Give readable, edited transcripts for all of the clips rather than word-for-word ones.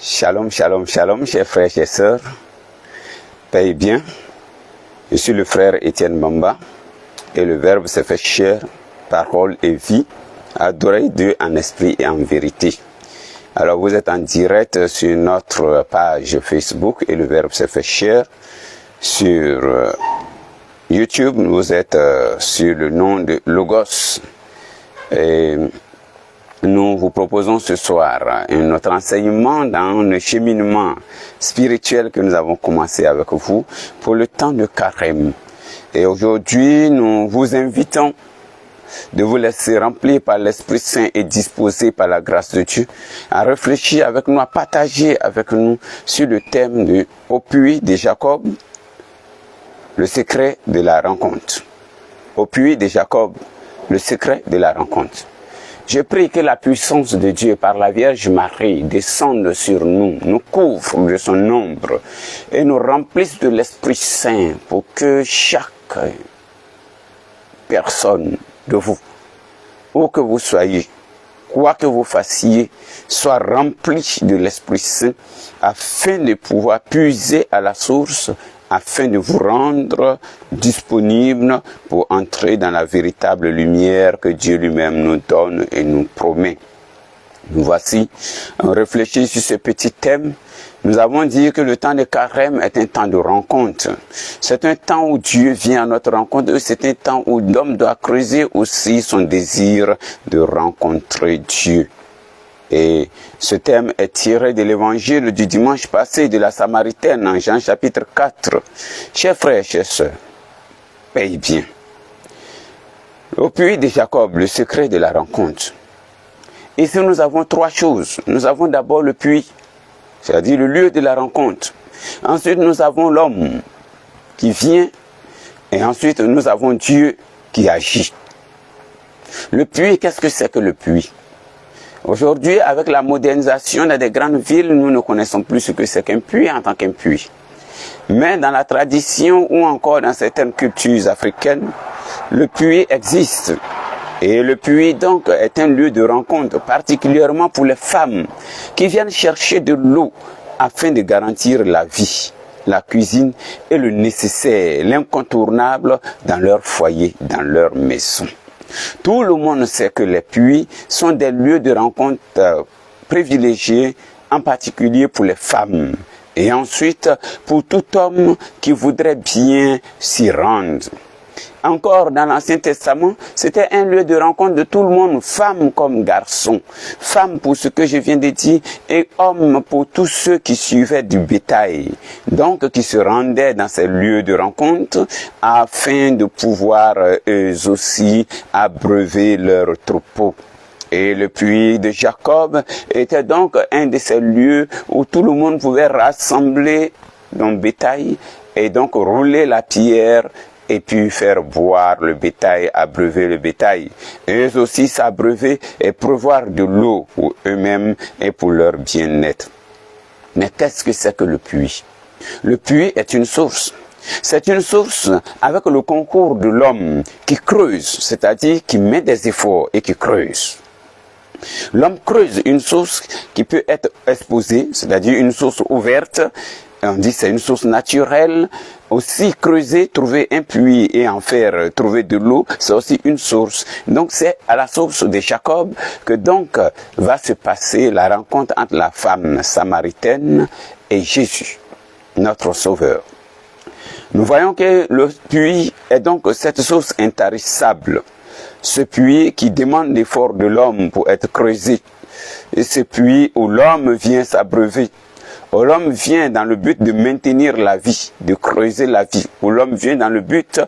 Shalom, shalom, shalom, chers frères, chers sœurs. Paix et bien. Je suis le frère Étienne Bamba et le Verbe se fait chair, parole et vie. Adorez Dieu en esprit et en vérité. Alors vous êtes en direct sur notre page Facebook et le Verbe se fait chair. Sur YouTube, vous êtes sur le nom de Logos. Et nous vous proposons ce soir notre enseignement dans le cheminement spirituel que nous avons commencé avec vous pour le temps de Carême. Et aujourd'hui, nous vous invitons de vous laisser remplir par l'Esprit Saint et disposer par la grâce de Dieu à réfléchir avec nous, à partager avec nous sur le thème de Au puits de Jacob, le secret de la rencontre. Au puits de Jacob, le secret de la rencontre. Je prie que la puissance de Dieu par la Vierge Marie descende sur nous, nous couvre de son ombre et nous remplisse de l'Esprit Saint pour que chaque personne de vous, où que vous soyez, quoi que vous fassiez, soit rempli de l'Esprit Saint afin de pouvoir puiser à la source, afin de vous rendre disponible pour entrer dans la véritable lumière que Dieu lui-même nous donne et nous promet. Nous voici, on réfléchit sur ce petit thème. Nous avons dit que le temps de Carême est un temps de rencontre. C'est un temps où Dieu vient à notre rencontre. C'est un temps où l'homme doit creuser aussi son désir de rencontrer Dieu. Et ce thème est tiré de l'évangile du dimanche passé de la Samaritaine en Jean chapitre 4. Chers frères, chers sœurs, paye bien. Au puits de Jacob, le secret de la rencontre. Ici, nous avons trois choses. Nous avons d'abord le puits, c'est-à-dire le lieu de la rencontre. Ensuite, nous avons l'homme qui vient. Et ensuite, nous avons Dieu qui agit. Le puits, qu'est-ce que c'est que le puits? Aujourd'hui, avec la modernisation dans des grandes villes, nous ne connaissons plus ce que c'est qu'un puits en tant qu'un puits. Mais dans la tradition ou encore dans certaines cultures africaines, le puits existe. Et le puits donc est un lieu de rencontre, particulièrement pour les femmes qui viennent chercher de l'eau afin de garantir la vie, la cuisine et le nécessaire, l'incontournable dans leur foyer, dans leur maison. Tout le monde sait que les puits sont des lieux de rencontre privilégiés, en particulier pour les femmes. Et ensuite, pour tout homme qui voudrait bien s'y rendre. Encore dans l'Ancien Testament, c'était un lieu de rencontre de tout le monde, femmes comme garçons, femmes pour ce que je viens de dire, et hommes pour tous ceux qui suivaient du bétail, donc qui se rendaient dans ces lieux de rencontre afin de pouvoir eux aussi abreuver leur troupeau. Et le puits de Jacob était donc un de ces lieux où tout le monde pouvait rassembler son bétail et donc rouler la pierre et puis faire boire le bétail, abreuver le bétail. Eux aussi s'abreuver et prévoir de l'eau pour eux-mêmes et pour leur bien-être. Mais qu'est-ce que c'est que le puits? Le puits est une source. C'est une source avec le concours de l'homme qui creuse, c'est-à-dire qui met des efforts et qui creuse. L'homme creuse une source qui peut être exposée, c'est-à-dire une source ouverte. On dit c'est une source naturelle. Aussi creuser, trouver un puits et en faire trouver de l'eau, c'est aussi une source. Donc c'est à la source de Jacob que donc va se passer la rencontre entre la femme samaritaine et Jésus, notre Sauveur. Nous voyons que le puits est donc cette source intarissable. Ce puits qui demande l'effort de l'homme pour être creusé. Et ce puits où l'homme vient s'abreuver. Où l'homme vient dans le but de maintenir la vie, de creuser la vie. Où l'homme vient dans le but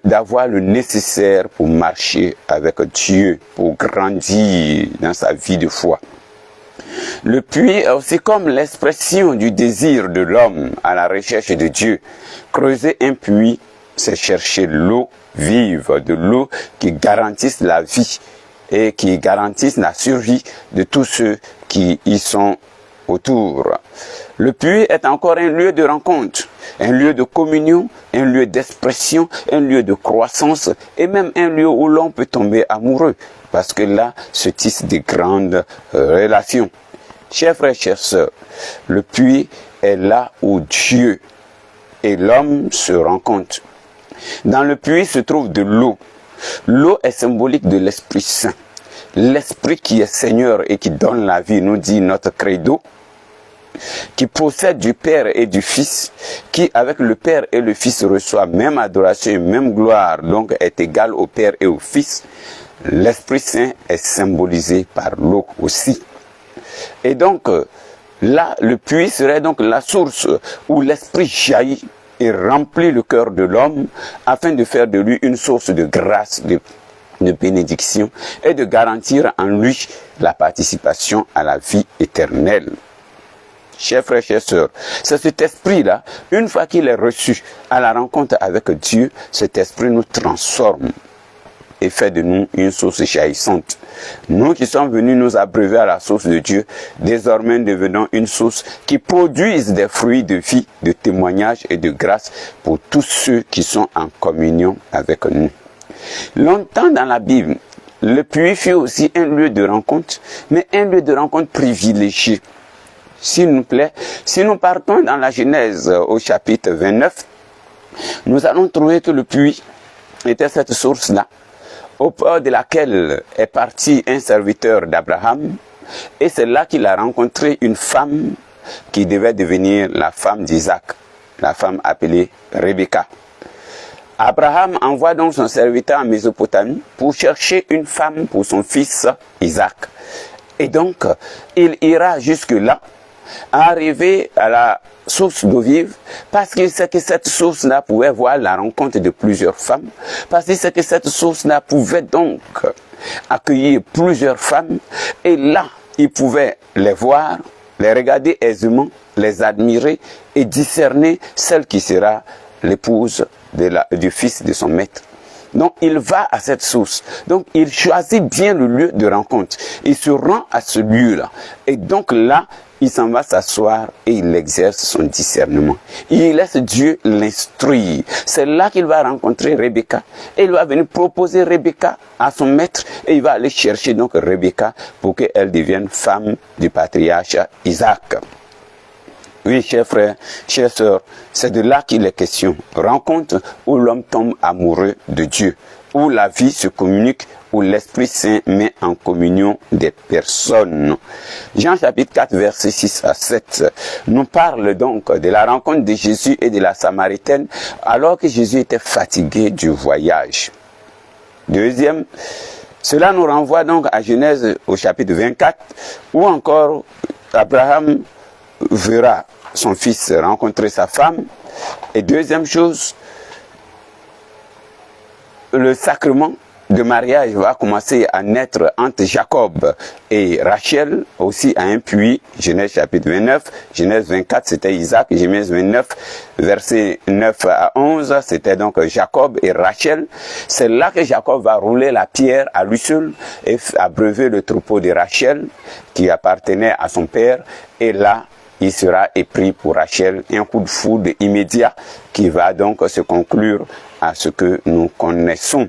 d'avoir le nécessaire pour marcher avec Dieu, pour grandir dans sa vie de foi. Le puits est aussi comme l'expression du désir de l'homme à la recherche de Dieu. Creuser un puits, c'est chercher l'eau vive, de l'eau qui garantisse la vie et qui garantisse la survie de tous ceux qui y sont autour. Le puits est encore un lieu de rencontre, un lieu de communion, un lieu d'expression, un lieu de croissance et même un lieu où l'on peut tomber amoureux parce que là se tissent des grandes relations. Chers frères, chères sœurs, le puits est là où Dieu et l'homme se rencontrent. Dans le puits se trouve de l'eau. L'eau est symbolique de l'Esprit Saint. L'Esprit qui est Seigneur et qui donne la vie, nous dit notre credo, qui procède du Père et du Fils, qui avec le Père et le Fils reçoit même adoration et même gloire, donc est égal au Père et au Fils. L'Esprit Saint est symbolisé par l'eau aussi. Et donc, là, le puits serait donc la source où l'Esprit jaillit et remplit le cœur de l'homme afin de faire de lui une source de grâce, de bénédiction et de garantir en lui la participation à la vie éternelle. Chers frères, chères sœurs, c'est cet esprit-là, une fois qu'il est reçu à la rencontre avec Dieu, cet esprit nous transforme et fait de nous une source jaillissante. Nous qui sommes venus nous abreuver à la source de Dieu, désormais devenons une source qui produise des fruits de vie, de témoignage et de grâce pour tous ceux qui sont en communion avec nous. Longtemps dans la Bible, le puits fut aussi un lieu de rencontre, mais un lieu de rencontre privilégié. S'il nous plaît, si nous partons dans la Genèse au chapitre 29, nous allons trouver que le puits était cette source-là, au port de laquelle est parti un serviteur d'Abraham, et c'est là qu'il a rencontré une femme qui devait devenir la femme d'Isaac, la femme appelée Rebecca. Abraham envoie donc son serviteur en Mésopotamie pour chercher une femme pour son fils Isaac. Et donc, il ira jusque-là, arriver à la source d'eau vive, parce qu'il sait que cette source-là pouvait voir la rencontre de plusieurs femmes, parce qu'il sait que cette source-là pouvait donc accueillir plusieurs femmes, et là, il pouvait les voir, les regarder aisément, les admirer et discerner celle qui sera l'épouse du fils de son maître. Donc, il va à cette source. Donc, il choisit bien le lieu de rencontre. Il se rend à ce lieu-là. Et donc là, il s'en va s'asseoir et il exerce son discernement. Il laisse Dieu l'instruire. C'est là qu'il va rencontrer Rebecca. Et il va venir proposer Rebecca à son maître. Et il va aller chercher donc Rebecca pour qu'elle devienne femme du patriarche Isaac. Oui, chers frères, chères sœurs, c'est de là qu'il est question. Rencontre où l'homme tombe amoureux de Dieu, où la vie se communique, où l'Esprit Saint met en communion des personnes. Jean chapitre 4, versets 6 à 7, nous parle donc de la rencontre de Jésus et de la Samaritaine, alors que Jésus était fatigué du voyage. Deuxième, cela nous renvoie donc à Genèse au chapitre 24, où encore Abraham verra son fils rencontrer sa femme. Et deuxième chose, le sacrement de mariage va commencer à naître entre Jacob et Rachel, aussi à un puits. Genèse chapitre 29, Genèse 24 c'était Isaac, Genèse 29 versets 9 à 11 c'était donc Jacob et Rachel. C'est là que Jacob va rouler la pierre à lui seul et abreuver le troupeau de Rachel qui appartenait à son père, et là il sera épris pour Rachel, un coup de foudre immédiat qui va donc se conclure à ce que nous connaissons.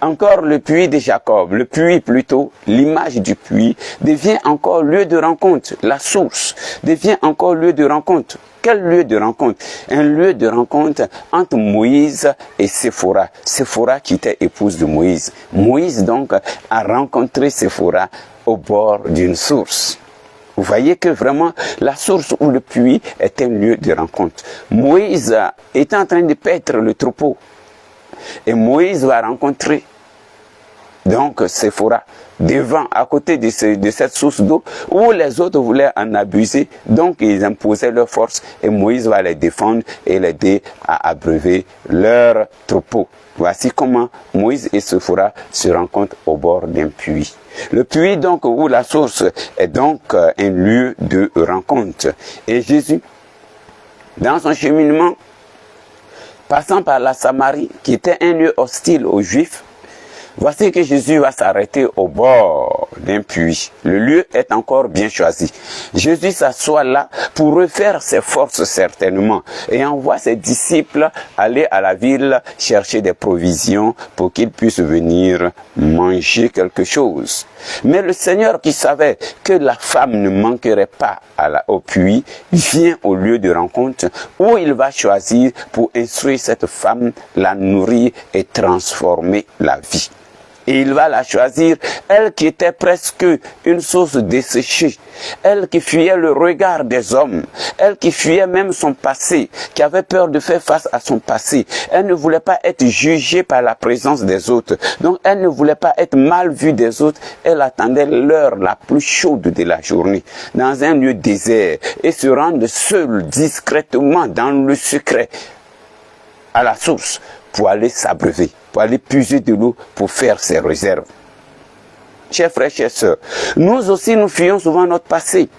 Encore le puits de Jacob, le puits plutôt, l'image du puits devient encore lieu de rencontre. La source devient encore lieu de rencontre. Quel lieu de rencontre? Un lieu de rencontre entre Moïse et Séphora. Séphora qui était épouse de Moïse. Moïse donc a rencontré Séphora au bord d'une source. Vous voyez que vraiment la source ou le puits est un lieu de rencontre. Moïse est en train de paître le troupeau. Et Moïse va rencontrer donc Séphora devant, à côté de cette source d'eau où les autres voulaient en abuser. Donc ils imposaient leur force et Moïse va les défendre et l'aider à abreuver leur troupeau. Voici comment Moïse et Séphora se rencontrent au bord d'un puits. Le puits donc où la source est donc un lieu de rencontre. Et Jésus, dans son cheminement, passant par la Samarie, qui était un lieu hostile aux Juifs, Voici que Jésus va s'arrêter au bord d'un puits. Le lieu est encore bien choisi. Jésus s'assoit là pour refaire ses forces certainement et envoie ses disciples aller à la ville chercher des provisions pour qu'ils puissent venir manger quelque chose. Mais le Seigneur qui savait que la femme ne manquerait pas au puits, vient au lieu de rencontre où il va choisir pour instruire cette femme, la nourrir et transformer la vie. Et il va la choisir, elle qui était presque une source desséchée, elle qui fuyait le regard des hommes, elle qui fuyait même son passé, qui avait peur de faire face à son passé. Elle ne voulait pas être jugée par la présence des autres, donc elle ne voulait pas être mal vue des autres. Elle attendait l'heure la plus chaude de la journée, dans un lieu désert, et se rendre seule, discrètement, dans le secret, à la source, pour aller s'abreuver, pour aller puiser de l'eau, pour faire ses réserves. Chers frères, chères sœurs, nous aussi nous fuyons souvent notre passé.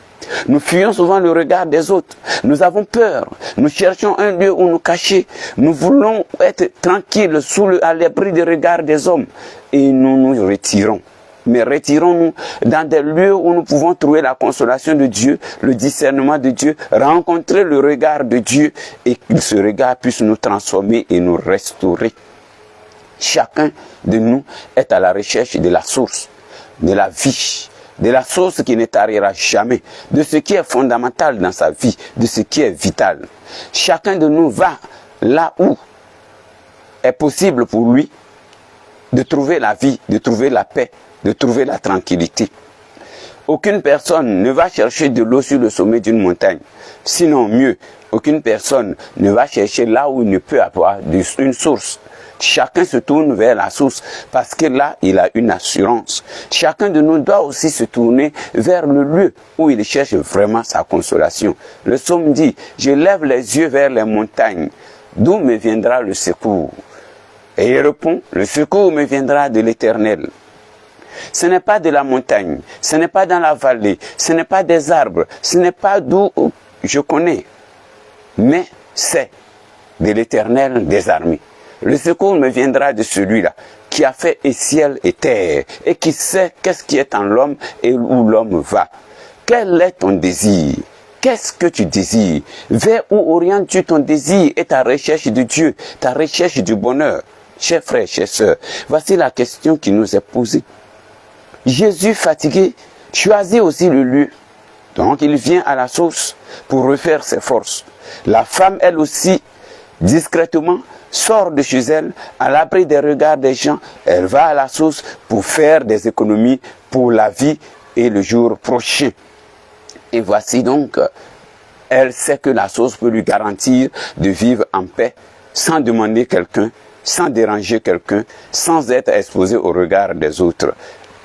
Nous fuyons souvent le regard des autres. Nous avons peur. Nous cherchons un lieu où nous cacher. Nous voulons être tranquilles à l'abri des regards des hommes. Et nous nous retirons. Mais retirons-nous dans des lieux où nous pouvons trouver la consolation de Dieu, le discernement de Dieu, rencontrer le regard de Dieu et que ce regard puisse nous transformer et nous restaurer. Chacun de nous est à la recherche de la source, de la vie, de la source qui ne tarira jamais, de ce qui est fondamental dans sa vie, de ce qui est vital. Chacun de nous va là où est possible pour lui de trouver la vie, de trouver la paix, de trouver la tranquillité. Aucune personne ne va chercher de l'eau sur le sommet d'une montagne. Sinon, mieux, aucune personne ne va chercher là où il ne peut avoir une source. Chacun se tourne vers la source parce que là, il a une assurance. Chacun de nous doit aussi se tourner vers le lieu où il cherche vraiment sa consolation. Le psaume dit, « Je lève les yeux vers les montagnes, d'où me viendra le secours ?» Et il répond, « Le secours me viendra de l'Éternel. » Ce n'est pas de la montagne, ce n'est pas dans la vallée, ce n'est pas des arbres, ce n'est pas d'où je connais, mais c'est de l'Éternel des armées. Le secours me viendra de celui-là qui a fait et ciel et terre et qui sait qu'est-ce qui est en l'homme et où l'homme va. Quel est ton désir? Qu'est-ce que tu désires? Vers où orientes-tu ton désir et ta recherche de Dieu, ta recherche du bonheur? Chers frères, chères sœurs, voici la question qui nous est posée. Jésus, fatigué, choisit aussi le lieu. Donc il vient à la source pour refaire ses forces. La femme, elle aussi, discrètement, sort de chez elle, à l'abri des regards des gens. Elle va à la source pour faire des économies pour la vie et le jour prochain. Et voici donc, elle sait que la source peut lui garantir de vivre en paix, sans demander quelqu'un, sans déranger quelqu'un, sans être exposée au regard des autres.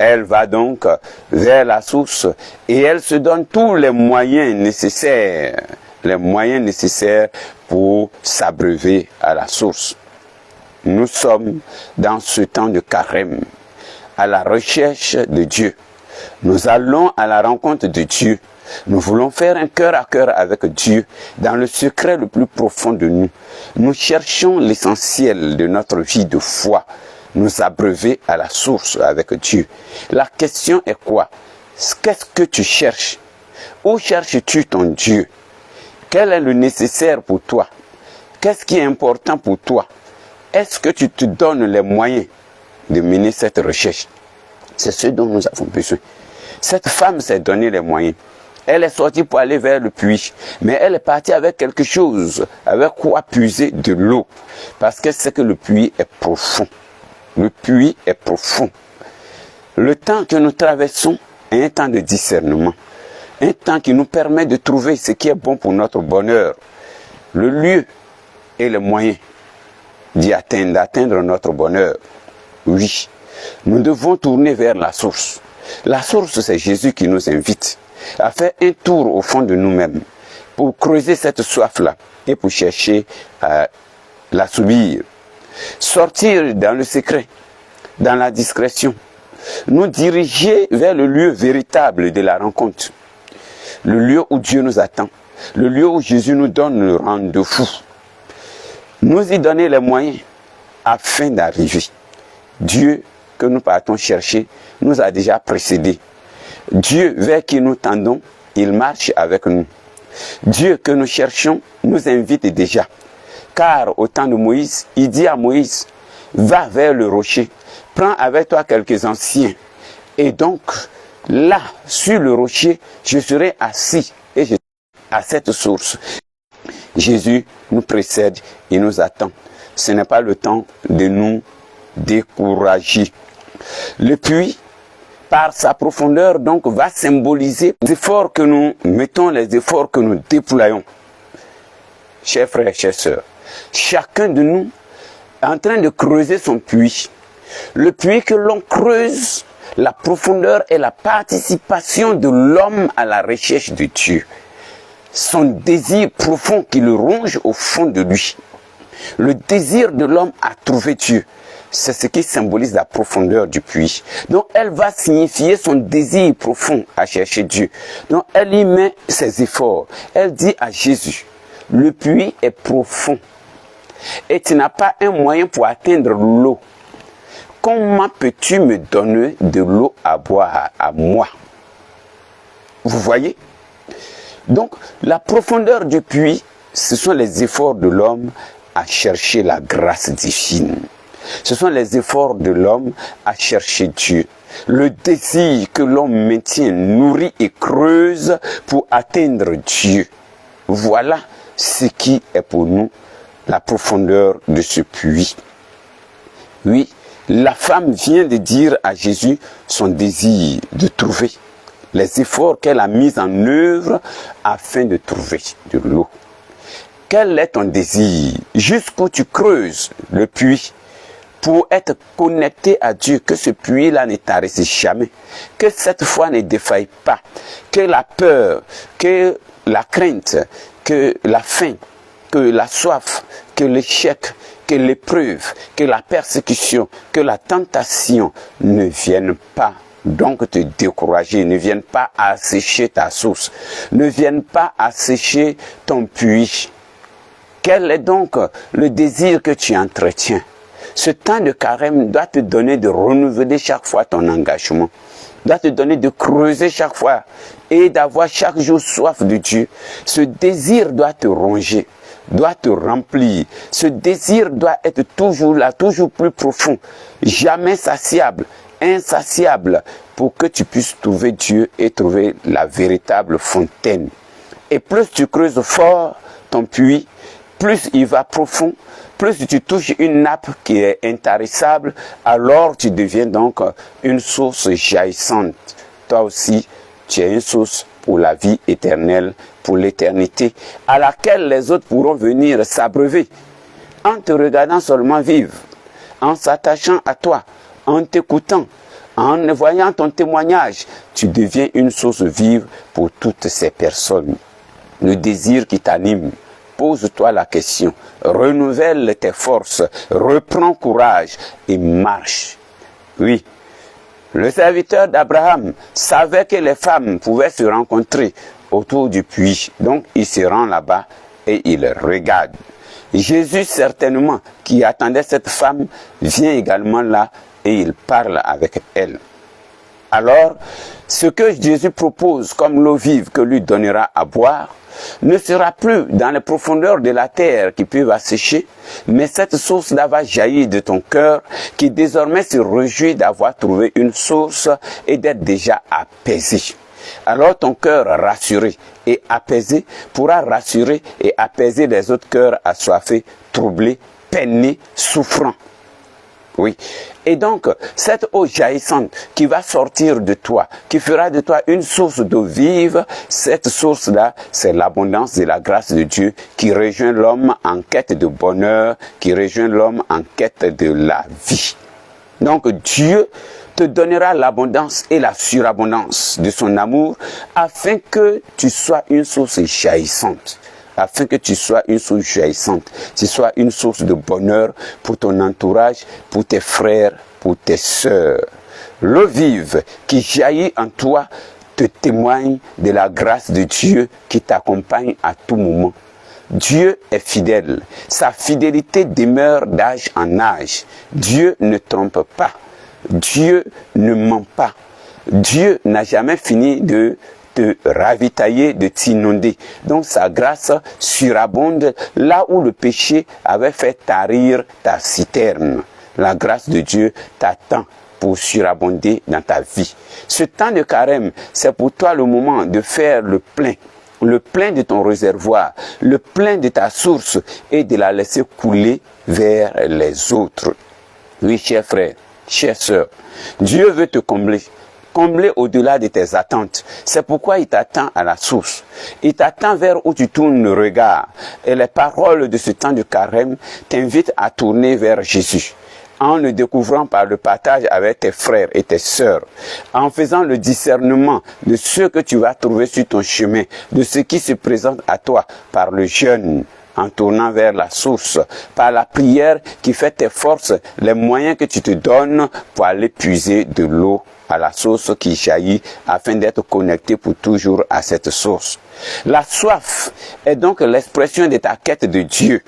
Elle va donc vers la source et elle se donne tous les moyens nécessaires pour s'abreuver à la source. Nous sommes dans ce temps de carême, à la recherche de Dieu. Nous allons à la rencontre de Dieu. Nous voulons faire un cœur à cœur avec Dieu, dans le secret le plus profond de nous. Nous cherchons l'essentiel de notre vie de foi, nous abreuver à la source avec Dieu. La question est quoi? Qu'est-ce que tu cherches? Où cherches-tu ton Dieu? Quel est le nécessaire pour toi? Qu'est-ce qui est important pour toi? Est-ce que tu te donnes les moyens de mener cette recherche? C'est ce dont nous avons besoin. Cette femme s'est donné les moyens. Elle est sortie pour aller vers le puits, mais elle est partie avec quelque chose, avec quoi puiser de l'eau, parce qu'elle sait que le puits est profond. Le puits est profond. Le temps que nous traversons est un temps de discernement, un temps qui nous permet de trouver ce qui est bon pour notre bonheur, le lieu et les moyens d'atteindre notre bonheur. Oui, nous devons tourner vers la source. La source, c'est Jésus qui nous invite à faire un tour au fond de nous-mêmes pour creuser cette soif-là et pour chercher à l'assouvir. Sortir dans le secret, dans la discrétion, nous diriger vers le lieu véritable de la rencontre, le lieu où Dieu nous attend, le lieu où Jésus nous donne le rendez-vous. Nous y donner les moyens afin d'arriver. Dieu que nous partons chercher nous a déjà précédés. Dieu vers qui nous tendons, il marche avec nous. Dieu que nous cherchons nous invite déjà. Car au temps de Moïse, il dit à Moïse, va vers le rocher, prends avec toi quelques anciens. Et donc, là, sur le rocher, je serai assis et je serai à cette source. Jésus nous précède, il nous attend. Ce n'est pas le temps de nous décourager. Le puits, par sa profondeur, donc, va symboliser les efforts que nous mettons, les efforts que nous déployons. Chers frères, chères sœurs, chacun de nous est en train de creuser son puits. Le puits que l'on creuse, la profondeur est la participation de l'homme à la recherche de Dieu. Son désir profond qui le ronge au fond de lui. Le désir de l'homme à trouver Dieu. C'est ce qui symbolise la profondeur du puits. Donc elle va signifier son désir profond à chercher Dieu. Donc elle y met ses efforts. Elle dit à Jésus, le puits est profond et tu n'as pas un moyen pour atteindre l'eau. Comment peux-tu me donner de l'eau à boire à moi? Vous voyez? Donc la profondeur du puits, ce sont les efforts de l'homme à chercher la grâce divine. Ce sont les efforts de l'homme à chercher Dieu. Le désir que l'homme maintient, nourrit et creuse pour atteindre Dieu. Voilà ce qui est pour nous la profondeur de ce puits. Oui, la femme vient de dire à Jésus son désir de trouver, les efforts qu'elle a mis en œuvre afin de trouver de l'eau. Quel est ton désir? Jusqu'où tu creuses le puits pour être connecté à Dieu, que ce puits-là ne tarisse jamais, que cette foi ne défaille pas, que la peur, que la crainte, que la faim, que la soif, que l'échec, que l'épreuve, que la persécution, que la tentation ne viennent pas donc te décourager, ne viennent pas assécher ta source, ne viennent pas assécher ton puits. Quel est donc le désir que tu entretiens? Ce temps de carême doit te donner de renouveler chaque fois ton engagement, doit te donner de creuser chaque fois et d'avoir chaque jour soif de Dieu. Ce désir doit te ronger, doit te remplir. Ce désir doit être toujours là, toujours plus profond, jamais saciable, insatiable, pour que tu puisses trouver Dieu et trouver la véritable fontaine. Et plus tu creuses fort ton puits, plus il va profond, plus tu touches une nappe qui est intarissable, alors tu deviens donc une source jaillissante. Toi aussi, tu es une source pour la vie éternelle, pour l'éternité, à laquelle les autres pourront venir s'abreuver, en te regardant seulement vivre, en s'attachant à toi, en t'écoutant, en voyant ton témoignage. Tu deviens une source vive pour toutes ces personnes. Le désir qui t'anime, pose-toi la question, renouvelle tes forces, reprends courage et marche. Oui, le serviteur d'Abraham savait que les femmes pouvaient se rencontrer autour du puits. Donc il se rend là-bas et il regarde. Jésus certainement, qui attendait cette femme, vient également là et il parle avec elle. Alors, ce que Jésus propose comme l'eau vive que lui donnera à boire, ne sera plus dans les profondeurs de la terre qui peuvent assécher, mais cette source-là va jaillir de ton cœur qui désormais se réjouit d'avoir trouvé une source et d'être déjà apaisé. Alors ton cœur rassuré et apaisé pourra rassurer et apaiser les autres cœurs assoiffés, troublés, peinés, souffrants. Oui. Et donc, cette eau jaillissante qui va sortir de toi, qui fera de toi une source d'eau vive, cette source-là, c'est l'abondance de la grâce de Dieu qui rejoint l'homme en quête de bonheur, qui rejoint l'homme en quête de la vie. Donc, Dieu te donnera l'abondance et la surabondance de son amour afin que tu sois une source jaillissante. Afin que tu sois une source jaillissante, tu sois une source de bonheur pour ton entourage, pour tes frères, pour tes sœurs. L'eau vive qui jaillit en toi te témoigne de la grâce de Dieu qui t'accompagne à tout moment. Dieu est fidèle, sa fidélité demeure d'âge en âge. Dieu ne trompe pas. Dieu ne ment pas. Dieu n'a jamais fini de te ravitailler, de t'inonder. Donc sa grâce surabonde là où le péché avait fait tarir ta citerne. La grâce de Dieu t'attend pour surabonder dans ta vie. Ce temps de carême, c'est pour toi le moment de faire le plein de ton réservoir, le plein de ta source et de la laisser couler vers les autres. Oui, chers frères, chères sœurs, Dieu veut te combler au-delà de tes attentes. C'est pourquoi il t'attend à la source. Il t'attend vers où tu tournes le regard. Et les paroles de ce temps de carême t'invitent à tourner vers Jésus. En le découvrant par le partage avec tes frères et tes sœurs, en faisant le discernement de ce que tu vas trouver sur ton chemin, de ce qui se présente à toi par le jeûne, en tournant vers la source, par la prière qui fait tes forces, les moyens que tu te donnes pour aller puiser de l'eau à la source qui jaillit afin d'être connecté pour toujours à cette source. La soif est donc l'expression de ta quête de Dieu,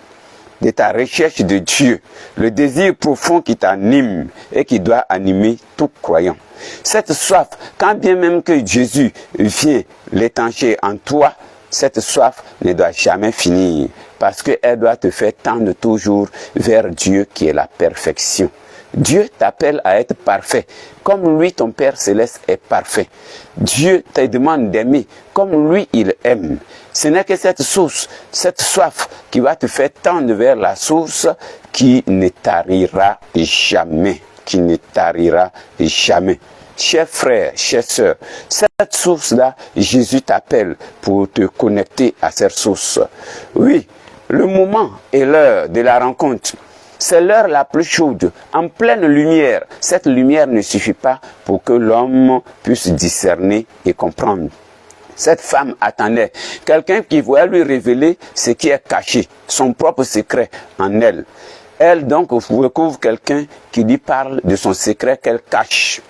de ta recherche de Dieu, le désir profond qui t'anime et qui doit animer tout croyant. Cette soif, quand bien même que Jésus vient l'étancher en toi, cette soif ne doit jamais finir parce qu'elle doit te faire tendre toujours vers Dieu qui est la perfection. Dieu t'appelle à être parfait, comme lui ton Père Céleste est parfait. Dieu te demande d'aimer, comme lui il aime. Ce n'est que cette source, cette soif qui va te faire tendre vers la source qui ne tarira jamais, qui ne tarira jamais. Chers frères, chères sœurs, cette source-là, Jésus t'appelle pour te connecter à cette source. Oui, le moment et l'heure de la rencontre, c'est l'heure la plus chaude, en pleine lumière. Cette lumière ne suffit pas pour que l'homme puisse discerner et comprendre. Cette femme attendait quelqu'un qui voulait lui révéler ce qui est caché, son propre secret en elle. Elle donc recouvre quelqu'un qui lui parle de son secret qu'elle cache.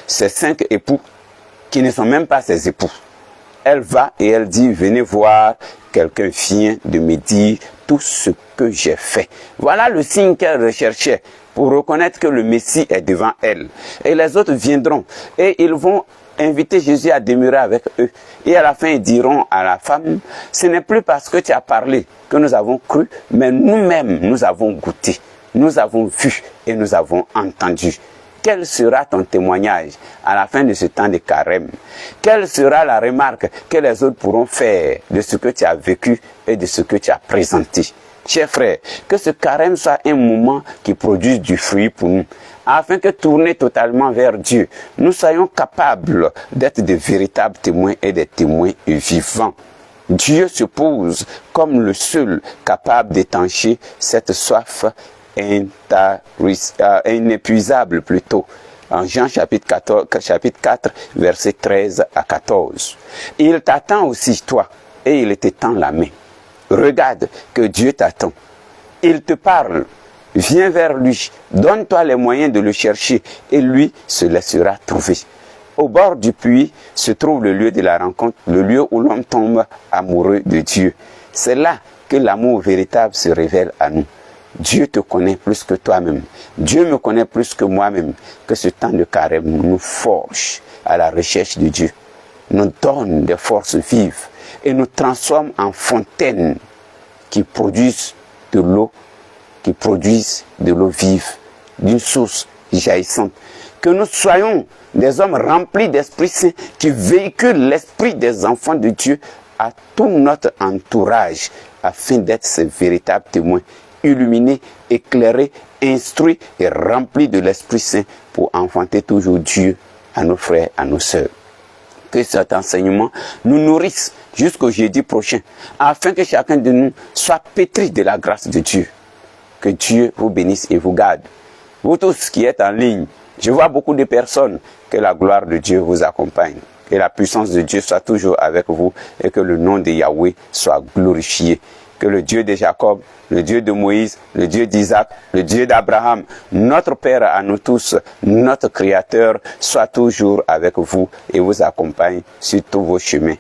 Ces 5 époux qui ne sont même pas ses époux. Elle va et elle dit, venez voir, quelqu'un vient de me dire tout ce que j'ai fait. Voilà le signe qu'elle recherchait pour reconnaître que le Messie est devant elle. Et les autres viendront et ils vont inviter Jésus à demeurer avec eux. Et à la fin, ils diront à la femme, ce n'est plus parce que tu as parlé que nous avons cru, mais nous-mêmes, nous avons goûté, nous avons vu et nous avons entendu. Quel sera ton témoignage à la fin de ce temps de carême? Quelle sera la remarque que les autres pourront faire de ce que tu as vécu et de ce que tu as présenté? Chers frères, que ce carême soit un moment qui produise du fruit pour nous, afin que tourner totalement vers Dieu, nous soyons capables d'être de véritables témoins et des témoins vivants. Dieu se pose comme le seul capable d'étancher cette soif inépuisable plutôt. En Jean chapitre 4, versets 13 à 14. Il t'attend aussi, toi, et il te tend la main. Regarde que Dieu t'attend. Il te parle. Viens vers lui. Donne-toi les moyens de le chercher et lui se laissera trouver. Au bord du puits se trouve le lieu de la rencontre, le lieu où l'homme tombe amoureux de Dieu. C'est là que l'amour véritable se révèle à nous. Dieu te connaît plus que toi-même. Dieu me connaît plus que moi-même. Que ce temps de carême nous forge à la recherche de Dieu, nous donne des forces vives et nous transforme en fontaines qui produisent de l'eau, vive, d'une source jaillissante. Que nous soyons des hommes remplis d'Esprit Saint qui véhiculent l'esprit des enfants de Dieu à tout notre entourage afin d'être ces véritables témoins illuminés, éclairés, instruits et remplis de l'Esprit Saint pour enfanter toujours Dieu à nos frères, à nos sœurs. Que cet enseignement nous nourrisse jusqu'au jeudi prochain, afin que chacun de nous soit pétri de la grâce de Dieu. Que Dieu vous bénisse et vous garde. Vous tous qui êtes en ligne, je vois beaucoup de personnes, que la gloire de Dieu vous accompagne. Que la puissance de Dieu soit toujours avec vous et que le nom de Yahweh soit glorifié. Que le Dieu de Jacob, le Dieu de Moïse, le Dieu d'Isaac, le Dieu d'Abraham, notre Père à nous tous, notre Créateur, soit toujours avec vous et vous accompagne sur tous vos chemins.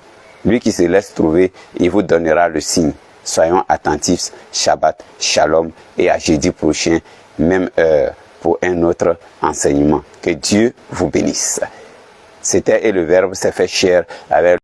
Lui qui se laisse trouver, il vous donnera le signe. Soyons attentifs. Shabbat, Shalom et à jeudi prochain, même heure, pour un autre enseignement. Que Dieu vous bénisse. C'était Et le Verbe s'est fait chair avec